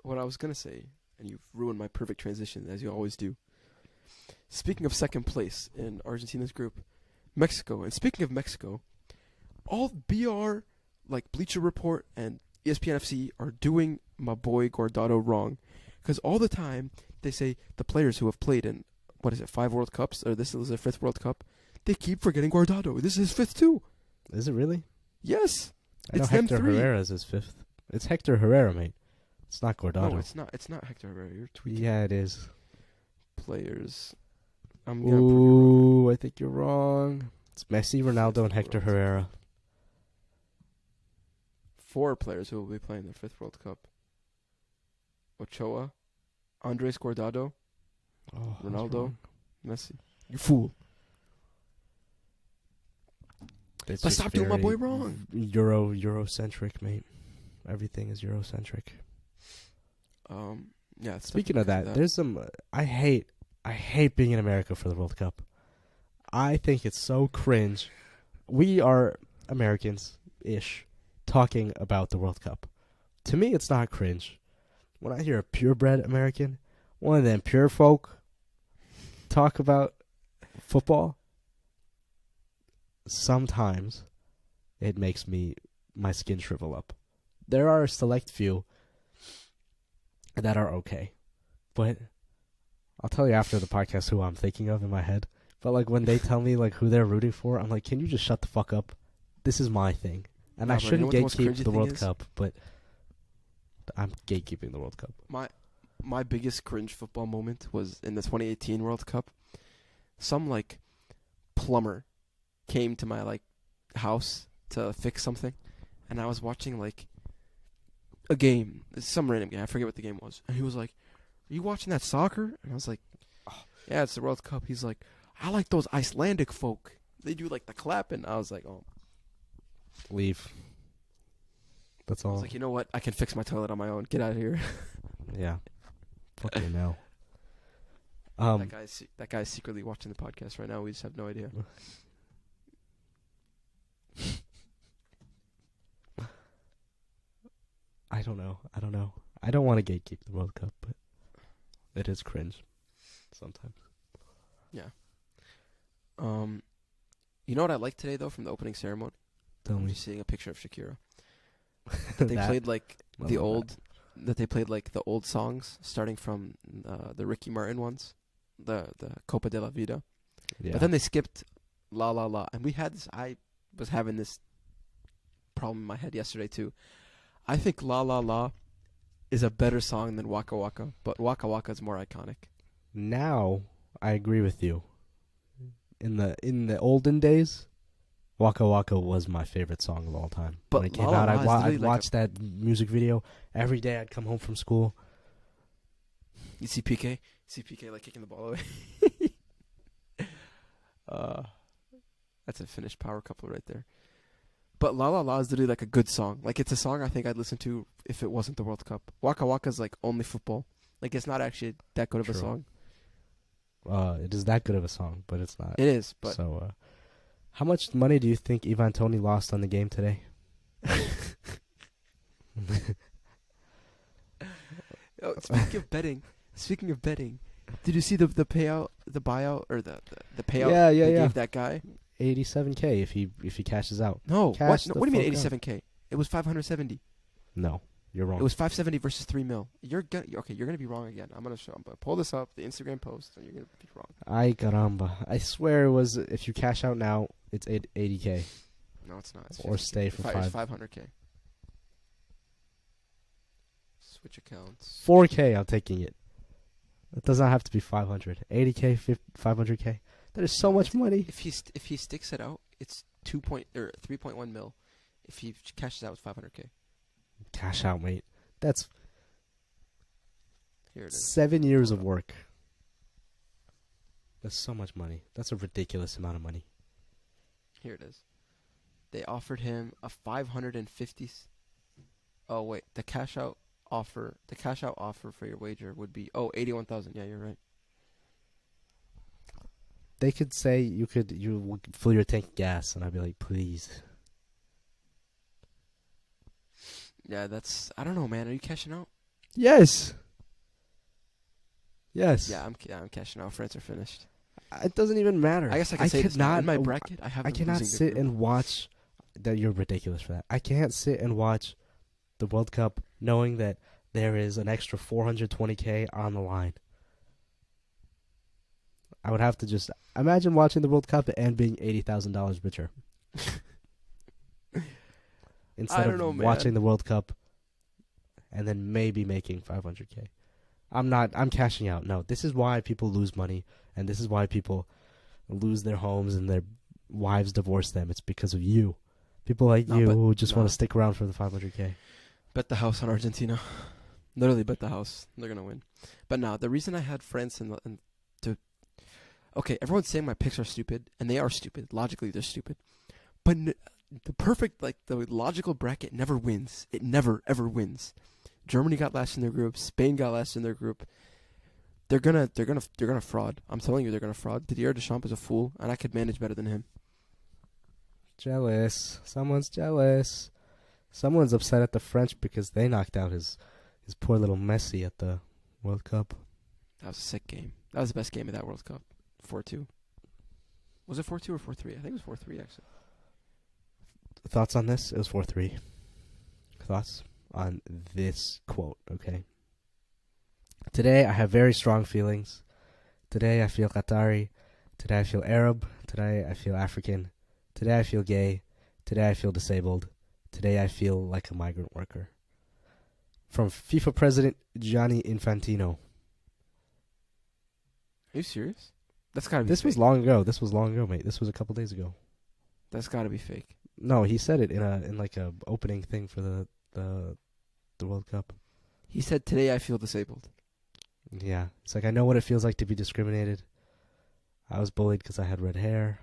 what I was gonna say, and you've ruined my perfect transition as you always do. Speaking of second place in Argentina's group, Mexico. And speaking of Mexico, all BR, like Bleacher Report and ESPN FC, are doing my boy Guardado wrong. Because all the time they say the players who have played in, 5 World Cups, or this is their 5th World Cup, they keep forgetting Guardado. This is his 5th too. Is it really? Yes. I know It's them Hector 3. Herrera's his 5th. It's Hector Herrera, mate. It's not Guardado. No, it's not. It's not Hector Herrera. You're tweaking. Yeah, it is. Players. I'm gonna prove you wrong. Ooh, I think you're wrong. It's Messi, Ronaldo, and Hector Herrera. 4 players who will be playing their 5th World Cup. Ochoa, Andres Guardado, Oh, I was Ronaldo, wrong. Messi. You fool. It's But just stop doing my boy very wrong. Eurocentric, mate. Everything is Eurocentric. Yeah. It's Speaking definitely of that, because there's some. I hate being in America for the World Cup. I think it's so cringe. We are Americans-ish talking about the World Cup. To me, it's not cringe. When I hear a purebred American, one of them pure folk, talk about football, sometimes it makes my skin shrivel up. There are a select few that are okay, but I'll tell you after the podcast who I'm thinking of in my head. But like when they tell me like who they're rooting for, I'm like, can you just shut the fuck up? This is my thing, and Nah, I bro, you know shouldn't what the most gatekeep cringy the thing World is? Cup, but I'm gatekeeping the World Cup. my biggest cringe football moment was in the 2018 World Cup. Some like plumber came to my like house to fix something, and I was watching like a game, some random game. I forget what the game was, and he was like, "Are you watching that soccer?" And I was like, "Oh, yeah, it's the World Cup." He's like, "I like those Icelandic folk. They do like the clapping." I was like, "Oh." Leave. That's I all. was like, "You know what? I can fix my toilet on my own. Get out of here." Yeah. Fucking no. That guy's secretly watching the podcast right now. We just have no idea. I don't know. I don't want to gatekeep the World Cup, but It is cringe. Sometimes. You know what I liked today though from the opening ceremony? Tell I'm me. just seeing a picture of Shakira. They played like I the love old that they played like the old songs starting from the Ricky Martin ones, the Copa de la Vida. Yeah. But then they skipped La La La, and we had this. I was having this problem in my head yesterday too. I think La La La is a better song than Waka Waka, but Waka Waka is more iconic. Now I agree with you. In the olden days, Waka Waka was my favorite song of all time. But when it came La La out, La is literally I'd like watch that music video every day. I'd come home from school. You see PK? Like kicking the ball away. That's a finished power couple right there. But La La La is literally like a good song. Like it's a song I think I'd listen to if it wasn't the World Cup. Waka Waka is like only football. Like it's not actually that good of a True. song. It is that good of a song, but it's not. It is, but So, how much money do you think Ivan Toney lost on the game today? oh, speaking of betting, did you see the payout, the buyout, or the payout Yeah, they yeah. gave that guy? $87K if he cashes out. No, Cash what? No, the what do you mean fuck out. $87K? It was $570. No, you're wrong. It was $570 versus $3 million. You're gonna be wrong again. I'm gonna pull this up, the Instagram post, and you're gonna be wrong. Ay caramba! I swear it was. If you cash out now, it's 80K. No, it's not. It's Or 50K. stay for It's five. 500K. Switch accounts. 4K. I'm taking it. It does not have to be 500. 80K, 500K. That is so much money. If he sticks it out, it's 3.1 mil. If he cashes out, it's 500K. Cash out, mate. That's Here it is. 7 years of work. That's so much money. That's a ridiculous amount of money. Here it is. They offered him a 550. Oh wait, the cash out offer for your wager would be 81,000. Yeah, you're right. They could say you fill your tank of gas, and I'd be like, please. Yeah, that's. I don't know, man. Are you cashing out? Yes. Yes. Yeah, I'm cashing out. France are finished. It doesn't even matter. I guess I can say could this now. not In my bracket, I have. I them cannot losing sit their group. and watch. That you're ridiculous for that. I can't sit and watch the World Cup knowing that there is an extra 420K on the line. I would have to just imagine watching the World Cup and being $80,000 richer. Instead don't of know, man. watching the World Cup and then maybe making 500K. I'm cashing out. No, this is why people lose money, and this is why people lose their homes and their wives divorce them. It's because of you. People like you who just want to stick around for the 500K. Bet the house on Argentina. Literally bet the house. They're gonna win. But no, the reason I had France okay, everyone's saying my picks are stupid, and they are stupid. Logically, they're stupid. But the perfect, the logical bracket never wins. It never ever wins. Germany got last in their group. Spain got last in their group. They're gonna fraud. I'm telling you, they're gonna fraud. Didier Deschamps is a fool, and I could manage better than him. Jealous. Someone's jealous. Someone's upset at the French because they knocked out his poor little Messi at the World Cup. That was a sick game. That was the best game of that World Cup. 4-2. Was it 4-2 or 4-3? I think it was 4-3 actually. Thoughts on this? It was 4-3. Thoughts on this quote, okay? Today I have very strong feelings. Today I feel Qatari. Today I feel Arab. Today I feel African. Today I feel gay. Today I feel disabled. Today I feel like a migrant worker. From FIFA President Gianni Infantino. Are you serious? That's gotta be This fake. was long ago. This was long ago, mate. This was a couple days ago. That's gotta be fake. No, he said it in like a opening thing for the World Cup. He said, today I feel disabled. Yeah. It's like, I know what it feels like to be discriminated. I was bullied because I had red hair.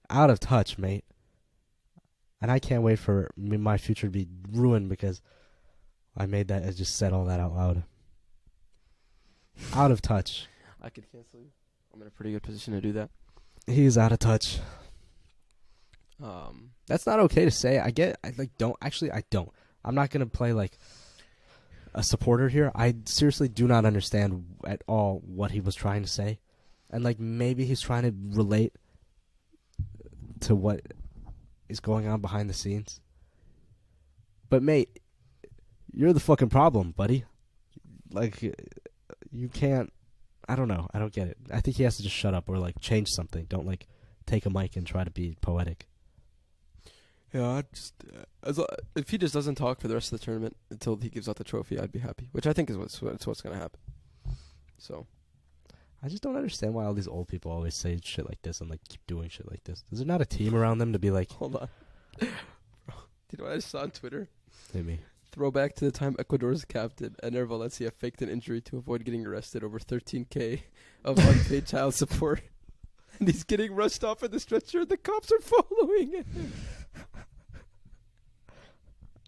Out of touch, mate. And I can't wait for my future to be ruined because I just said all that out loud. Out of touch. I could cancel you. I'm in a pretty good position to do that. He's out of touch. That's not okay to say. I don't. I'm not going to play like a supporter here, I seriously do not understand at all what he was trying to say. And, like, maybe he's trying to relate to what is going on behind the scenes. But, mate, you're the fucking problem, buddy. Like, you can't... I don't know. I don't get it. I think he has to just shut up or, like, change something. Don't, like, take a mic and try to be poetic. Yeah, I just if he just doesn't talk for the rest of the tournament until he gives out the trophy, I'd be happy. Which I think is what's going to happen. So... I just don't understand why all these old people always say shit like this and, like, keep doing shit like this. Is there not a team around them to be like... Hold on. Bro, do you know what I just saw on Twitter? Maybe. Throwback to the time Ecuador's captain, Ener Valencia, faked an injury to avoid getting arrested over $13K of unpaid child support. And he's getting rushed off in the stretcher and the cops are following him.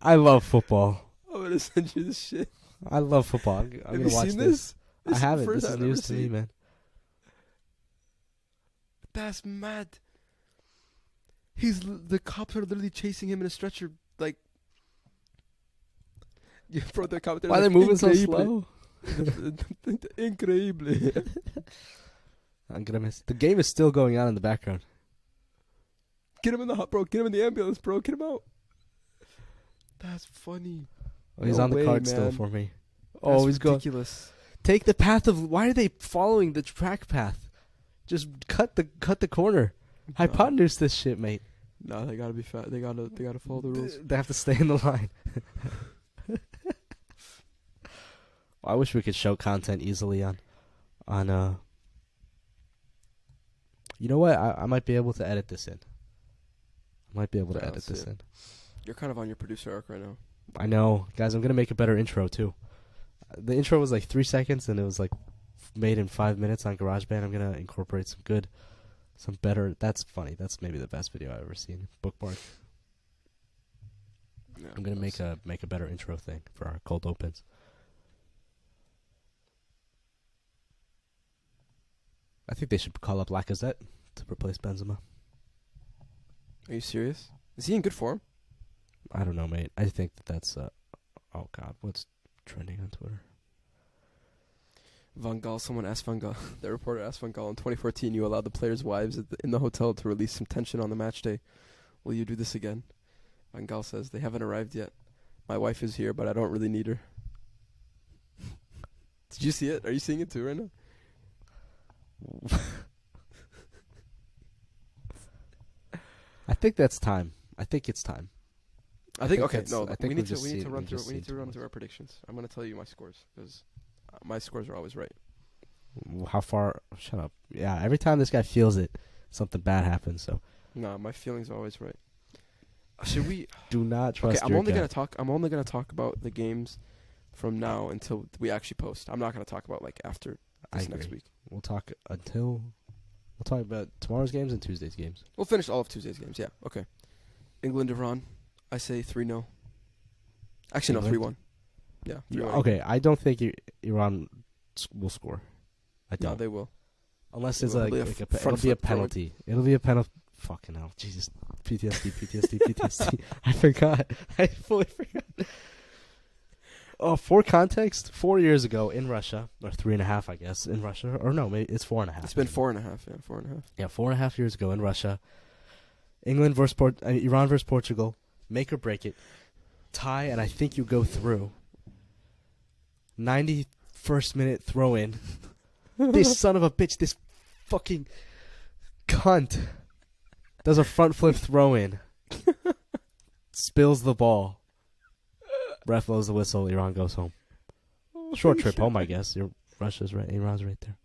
I love football. I'm going to send you this shit. I love football. I'm Have going you to watch seen this. I is the haven't. first This is I've news ever to me, seen. man. That's mad. The cops are literally chasing him in a stretcher, like... Yeah, bro, the commentator's Why are they like, moving so "Increíble." slow? Increíble. I'm gonna miss. The game is still going on in the background. Get him in the hot, bro. Get him in the ambulance, bro. Get him out. That's funny. Oh, he's No on the way, card still man. for me. That's Oh, he's going. ridiculous. Take the path of. Why are they following the track path? Just cut the corner. Hypotenuse this shit, mate. No, they gotta be fat. They gotta follow the rules. They have to stay in the line. I wish we could show content easily on. You know what? I might be able to edit this in. I might be able to Yeah, edit let's this see it. in. You're kind of on your producer arc right now. I know, guys. I'm gonna make a better intro too. The intro was like 3 seconds, and it was like made in 5 minutes on GarageBand. I'm gonna incorporate some better. That's funny. That's maybe the best video I've ever seen. Bookmark. Yeah, I'm gonna make a better intro thing for our cold opens. I think they should call up Lacazette to replace Benzema. Are you serious? Is he in good form? I don't know, mate. I think that's oh god, what's trending on Twitter? Van Gaal. Someone asked Van Gaal. The reporter asked Van Gaal in 2014. You allowed the players' wives in the hotel to release some tension on the match day. Will you do this again? Van Gaal says they haven't arrived yet. My wife is here, but I don't really need her. Did you see it? Are you seeing it too right now? I think that's time. I think it's time. I think think okay. that's- No, I think we we've need to just seen- run we've through just we need seen to too run much. through our predictions. I'm gonna tell you my scores because my scores are always right. How far? Shut up. Yeah, every time this guy feels it, something bad happens. So No, my feelings are always right. Should we? do not trust Okay, I'm your only gut. gonna talk. I'm only gonna talk about the games from now until we actually post. I'm not gonna talk about like after I this next agree. week. We'll talk about tomorrow's games and Tuesday's games. We'll finish all of Tuesday's games. Yeah. Okay. England, Iran. I say 3-0. Actually, no, England? 3-1. Yeah. 3-1. Okay, I don't think Iran will score. I No, don't. they will. Unless They it's will. like, It'll be a it'll front be a foot throw. penalty. It'll be a penalty. Fucking hell. Jesus. PTSD. I forgot. I fully forgot. Oh, for context, 4 years ago in Russia, or 3.5, I guess, in Russia, or no, maybe it's 4.5. It's been 4.5. Yeah, 4.5. Yeah, 4.5 years ago in Russia. England versus Iran versus Portugal. Make or break it. Tie, and I think you go through. 91st minute throw in. This son of a bitch, this fucking cunt, does a front flip throw in. Spills the ball. Ref blows the whistle. Iran goes home. Short trip home, I guess. Russia's right. Iran's right there.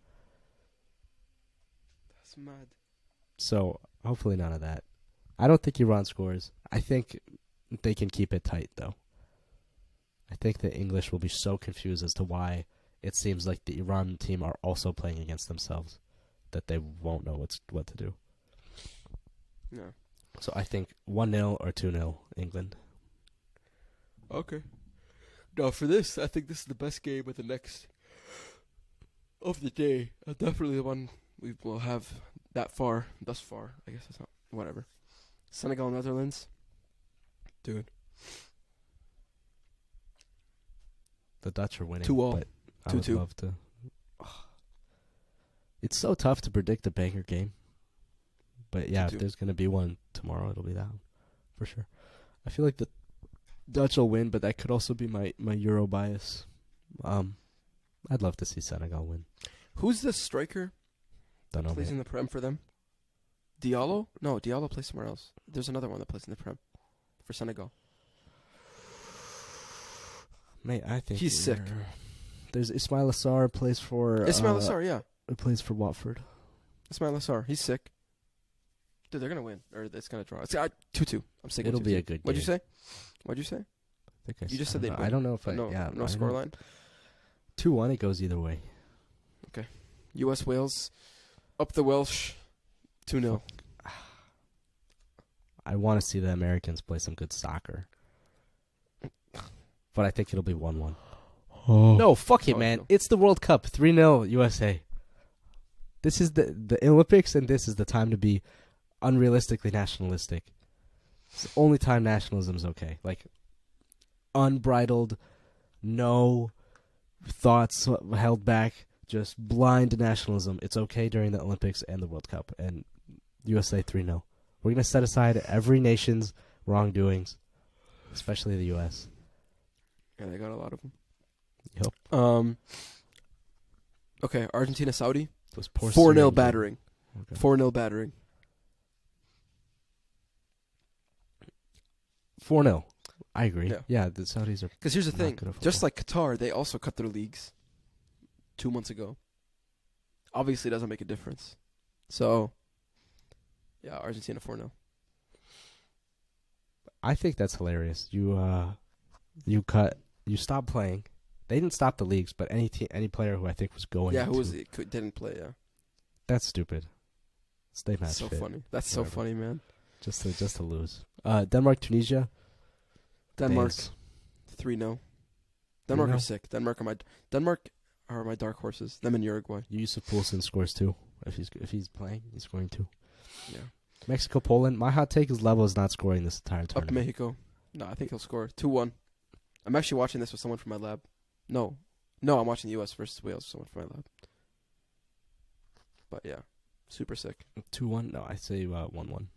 That's mad. So hopefully none of that. I don't think Iran scores. I think they can keep it tight, though. I think the English will be so confused as to why it seems like the Iran team are also playing against themselves that they won't know what to do. Yeah. So I think 1-0 or 2-0 England. Okay. Now for this, I think this is the best game of the next of the day. Definitely the one we will have thus far. I guess it's not. Whatever. Senegal, Netherlands. Dude. The Dutch are winning. 2-all. But I would 2-2. love to. It's so tough to predict a banger game. But yeah, 2-2. if there's going to be one tomorrow, it'll be that one. For sure. I feel like the Dutch will win, but that could also be my Euro bias. I'd love to see Senegal win. Who's the striker Don't know. plays in Man. the Prem for them? Diallo? No, Diallo plays somewhere else. There's another one that plays in the Prem for Senegal. Mate, I think He's sick. There's Ismail Assar plays for Ismail Assar, yeah. plays for Watford. Ismail Assar, he's sick. Dude, they're gonna win, or it's gonna draw. It's 2-2. I'm sticking. It'll 2-2. be a good What'd you game. say? What'd you say? I think You just said I they'd don't know. win. I don't know if No, I. Yeah, no scoreline. 2-1. It goes either way. U.S. Wales, up the Welsh, 2-0. I want to see the Americans play some good soccer, but I think it'll be 1-1. No, fuck it, Oh, man. no. It's the World Cup. 3-0 USA. This is the Olympics, and this is the time to be unrealistically nationalistic. It's the only time nationalism's okay. Like, unbridled, no thoughts held back, just blind nationalism. It's okay during the Olympics and the World Cup. And USA 3-0. We're going to set aside every nation's wrongdoings, especially the U.S. Yeah, they got a lot of them. Yep. Okay, Argentina, Saudi, Those poor 4-0 Syrian battering. people. 4-0 battering. 4-0. I agree. Yeah. Yeah, the Saudis are. Because here's the Not thing, good at just football. like Qatar, they also cut their leagues 2 months ago. Obviously, it doesn't make a difference. So, yeah, Argentina 4-0. I think that's hilarious. You stop playing. They didn't stop the leagues, but any player who I think was going. Yeah, who to, was it? Didn't play, yeah. That's stupid. Stay match So fit. funny. That's so Whatever. funny, man. Just to lose. Denmark, Tunisia. Denmark, Danes. 3-0. Denmark 3-0? are sick. Denmark are my dark horses. Them and Uruguay. Yusuf Poulsen scores 2. If he's playing, he's scoring 2. Yeah. Mexico, Poland. My hot take is Levo is not scoring this entire Up tournament. Mexico. No, I think he'll score 2-1. I'm actually watching this with someone from my lab. No, I'm watching the U.S. versus Wales with someone from my lab. But yeah, super sick. 2-1. No, I say 1-1.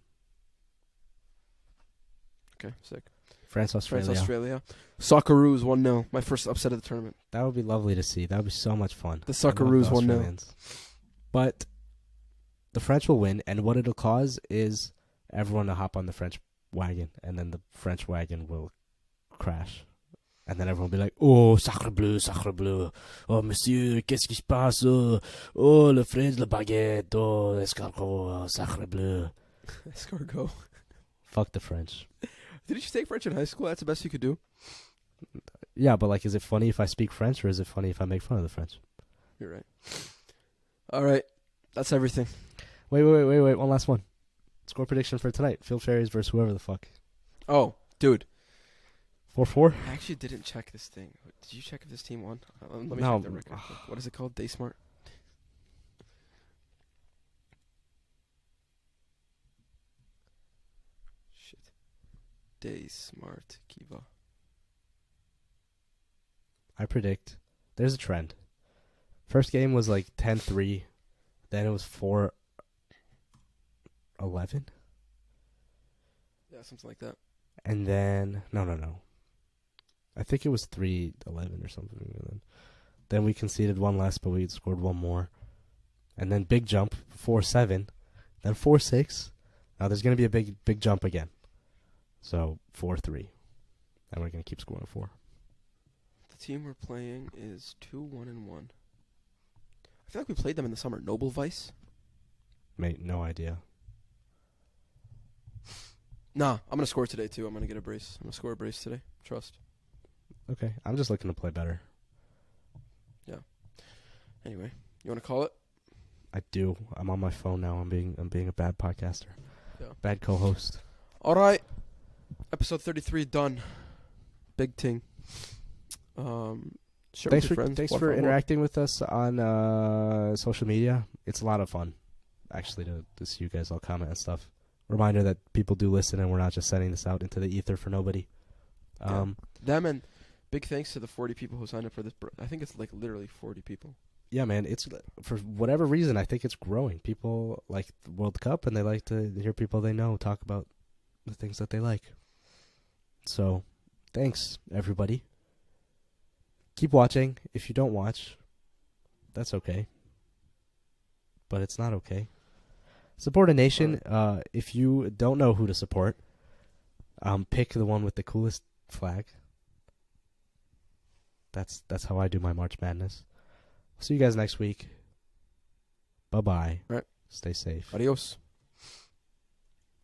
Okay, sick. France, Australia. France, Australia. Socceroos 1-0. My first upset of the tournament. That would be lovely to see. That would be so much fun. The I love Socceroos the 1-0. Australians. But the French will win, and what it'll cause is everyone to hop on the French wagon, and then the French wagon will crash. And then everyone will be like, oh, sacre bleu, oh, monsieur, qu'est-ce qui se passe, oh, le French, le baguette, oh, escargot, oh, sacre bleu. Escargot. Fuck the French. Didn't you take French in high school? That's the best you could do. Yeah, but like, is it funny if I speak French, or is it funny if I make fun of the French? You're right. All right, that's everything. Wait, one last one. Score prediction for tonight. Phil Ferries versus whoever the fuck. Oh, dude. 4-4? I actually didn't check this thing. Did you check if this team won? Let me No. check the record. What is it called? Daysmart? Shit. Daysmart Kiva. I predict there's a trend. First game was like 10-3. Then it was 4-11. Yeah, something like that. And then no. I think it was 3-11 or something. Then we conceded one less, but we scored one more. And then big jump, 4-7. Then 4-6. Now there's going to be a big jump again. So 4-3. And we're going to keep scoring 4. The team we're playing is 2-1-1. I feel like we played them in the summer. Noble Vice? Mate, no idea. Nah, I'm going to score today, too. I'm going to get a brace. I'm going to score a brace today. Trust. Okay, I'm just looking to play better. Anyway, you want to call it? I do. I'm on my phone now. I'm being a bad podcaster. Yeah. Bad co-host. All right. Episode 33 done. Big ting. Share Thanks with your for friends. thanks What for fun. interacting with us on social media. It's a lot of fun, actually, to see you guys all comment and stuff. Reminder that people do listen, and we're not just sending this out into the ether for nobody. Them and big thanks to the 40 people who signed up for this. I think it's like literally 40 people. Yeah, man. It's for whatever reason. I think it's growing. People like the World Cup, and they like to hear people they know talk about the things that they like. So, thanks everybody. Keep watching. If you don't watch, that's okay. But it's not okay. Support a nation. If you don't know who to support, pick the one with the coolest flag. That's how I do my March Madness. See you guys next week. Bye-bye. All right. Stay safe. Adios.